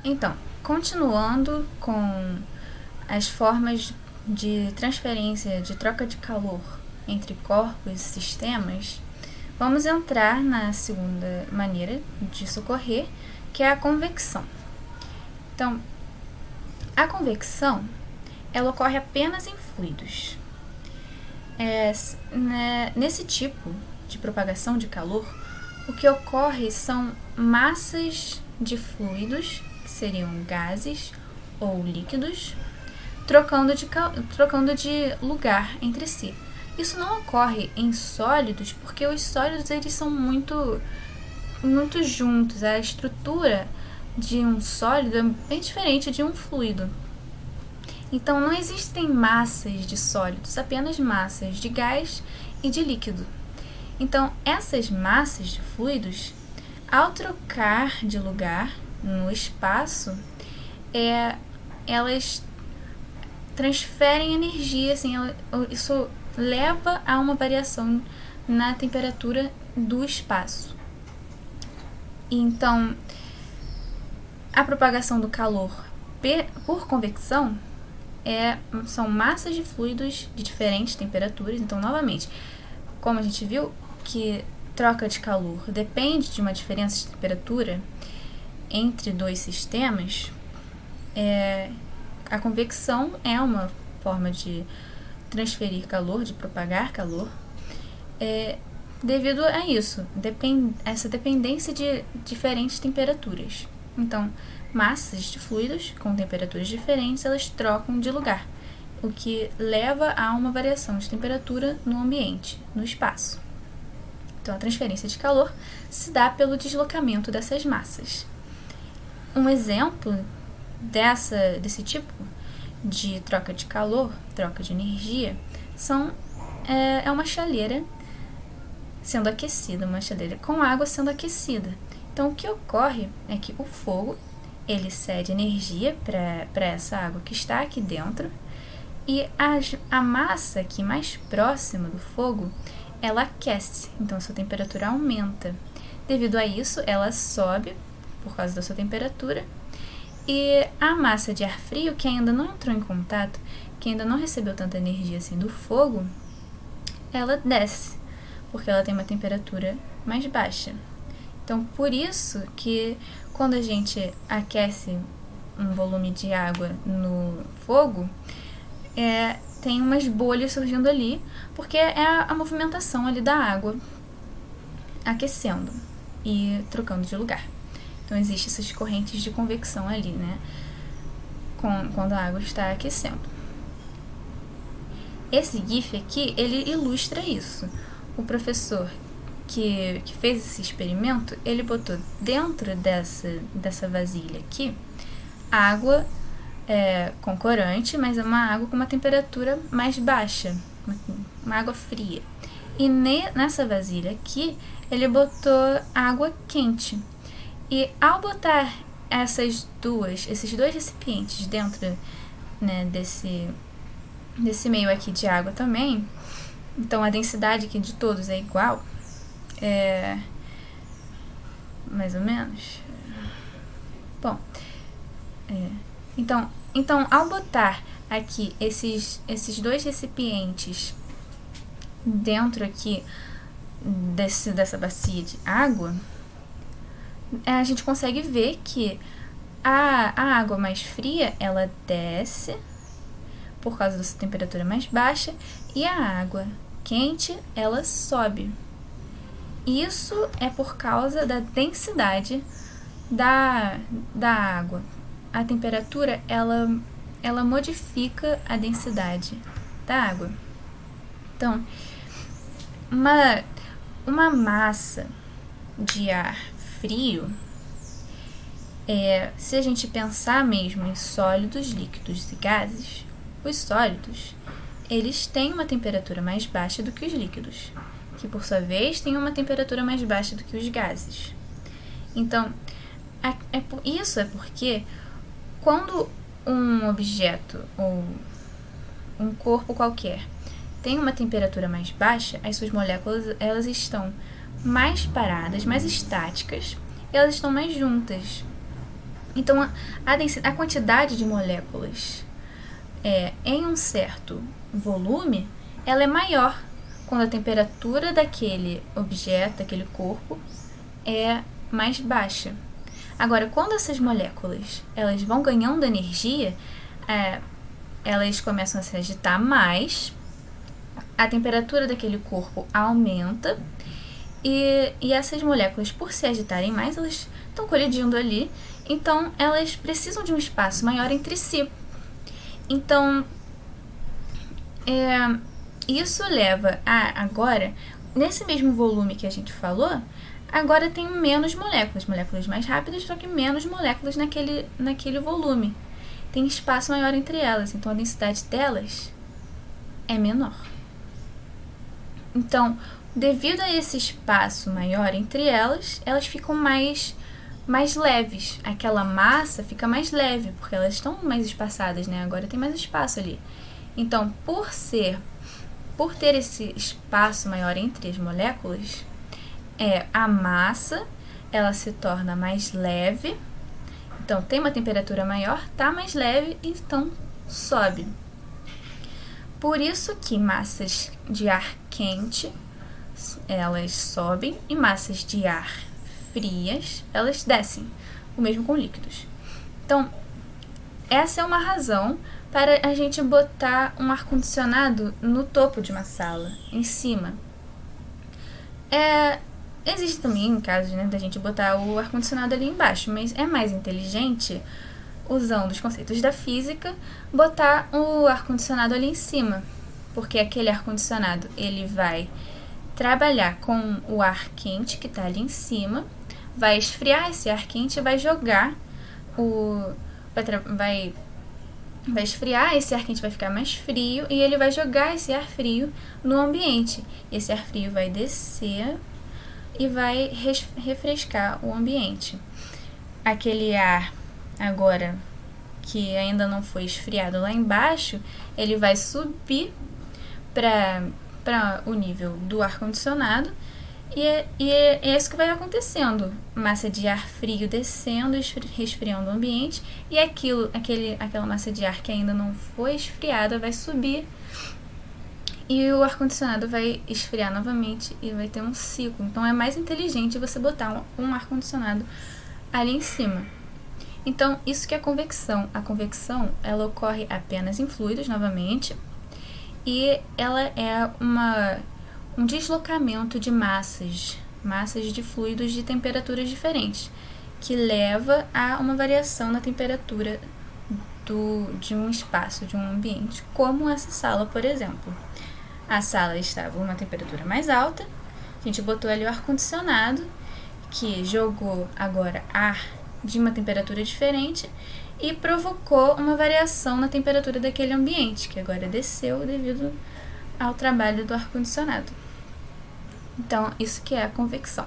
Então, continuando com as formas de transferência, de troca de calor entre corpos e sistemas, vamos entrar na segunda maneira de ocorrer, que é a convecção. Então, a convecção, ela ocorre apenas em fluidos. Nesse tipo de propagação de calor, o que ocorre são massas de fluidos, que seriam gases ou líquidos, trocando de lugar entre si. Isso não ocorre em sólidos, porque os sólidos eles são muito juntos. A estrutura de um sólido é bem diferente de um fluido. Então não existem massas de sólidos, apenas massas de gás e de líquido. Então essas massas de fluidos, ao trocar de lugar no espaço, elas transferem energia, assim, isso leva a uma variação na temperatura do espaço. Então, a propagação do calor por convecção são massas de fluidos de diferentes temperaturas. Então, novamente, como a gente viu que troca de calor depende de uma diferença de temperatura entre dois sistemas, a convecção é uma forma de transferir calor, de propagar calor, devido a isso, essa dependência de diferentes temperaturas. Então, massas de fluidos com temperaturas diferentes, elas trocam de lugar, o que leva a uma variação de temperatura no ambiente, no espaço. Então, a transferência de calor se dá pelo deslocamento dessas massas. Um exemplo desse tipo de troca de calor, troca de energia, é uma chaleira sendo aquecida, uma chaleira com água sendo aquecida. Então, o que ocorre é que o fogo, ele cede energia para essa água que está aqui dentro, e a massa aqui mais próxima do fogo, ela aquece, então a sua temperatura aumenta. Devido a isso, ela sobe por causa da sua temperatura, e a massa de ar frio, que ainda não entrou em contato, que ainda não recebeu tanta energia assim do fogo, ela desce, porque ela tem uma temperatura mais baixa. Então, por isso que quando a gente aquece um volume de água no fogo, tem umas bolhas surgindo ali, porque é a movimentação ali da água aquecendo e trocando de lugar. Então, existem essas correntes de convecção ali, né? Quando a água está aquecendo. Esse GIF aqui, ele ilustra isso. O professor que fez esse experimento, ele botou dentro dessa vasilha aqui água com corante, mas é uma água com uma temperatura mais baixa, uma água fria. E nessa vasilha aqui, ele botou água quente. E ao botar esses dois recipientes dentro, né, desse meio aqui de água também, então a densidade aqui de todos é igual, mais ou menos. Bom, então ao botar aqui esses dois recipientes dentro aqui dessa bacia de água, a gente consegue ver que a água mais fria, ela desce por causa dessa temperatura mais baixa, e a água quente, ela sobe. Isso é por causa da densidade da água. A temperatura, ela modifica a densidade da água. Então, uma massa de ar frio, se a gente pensar mesmo em sólidos, líquidos e gases, os sólidos, eles têm uma temperatura mais baixa do que os líquidos, que por sua vez têm uma temperatura mais baixa do que os gases. Então, isso é porque quando um objeto ou um corpo qualquer tem uma temperatura mais baixa, as suas moléculas elas estão mais paradas, mais estáticas, e elas estão mais juntas. Então, a quantidade de moléculas em um certo volume, ela é maior quando a temperatura daquele objeto, daquele corpo, é mais baixa. Agora, quando essas moléculas elas vão ganhando energia, elas começam a se agitar mais, a temperatura daquele corpo aumenta, e essas moléculas, por se agitarem mais, elas estão colidindo ali, então elas precisam de um espaço maior entre si. Então, isso leva a, agora, nesse mesmo volume que a gente falou, agora tem menos moléculas mais rápidas, só que menos moléculas naquele volume. Tem espaço maior entre elas, então a densidade delas é menor. Então, devido a esse espaço maior entre elas, elas ficam mais leves. Aquela massa fica mais leve, porque elas estão mais espaçadas, né? Agora tem mais espaço ali. Então, por ter esse espaço maior entre as moléculas, a massa ela se torna mais leve. Então, tem uma temperatura maior, tá mais leve, então sobe. Por isso que massas de ar quente, elas sobem, e massas de ar frias, elas descem. O mesmo com líquidos. Então, essa é uma razão para a gente botar um ar-condicionado no topo de uma sala, em cima. Existe também casos, né, da gente botar o ar-condicionado ali embaixo, mas é mais inteligente, usando os conceitos da física, botar o ar-condicionado ali em cima, porque aquele ar-condicionado ele vai trabalhar com o ar quente que está ali em cima, vai esfriar esse ar quente e vai jogar vai esfriar, esse ar quente vai ficar mais frio e ele vai jogar esse ar frio no ambiente. Esse ar frio vai descer e vai refrescar o ambiente. Aquele ar agora que ainda não foi esfriado lá embaixo, ele vai subir para o nível do ar-condicionado e é isso que vai acontecendo. Massa de ar frio descendo, resfriando o ambiente, e aquela massa de ar que ainda não foi esfriada vai subir e o ar-condicionado vai esfriar novamente e vai ter um ciclo. Então é mais inteligente você botar um ar-condicionado ali em cima. Então, isso que é a convecção. A convecção, ela ocorre apenas em fluidos, novamente, e ela é um deslocamento de massas de fluidos de temperaturas diferentes, que leva a uma variação na temperatura de um espaço, de um ambiente, como essa sala, por exemplo. A sala estava a uma temperatura mais alta, a gente botou ali o ar-condicionado, que jogou agora ar de uma temperatura diferente e provocou uma variação na temperatura daquele ambiente, que agora desceu devido ao trabalho do ar-condicionado. Então, isso que é a convecção.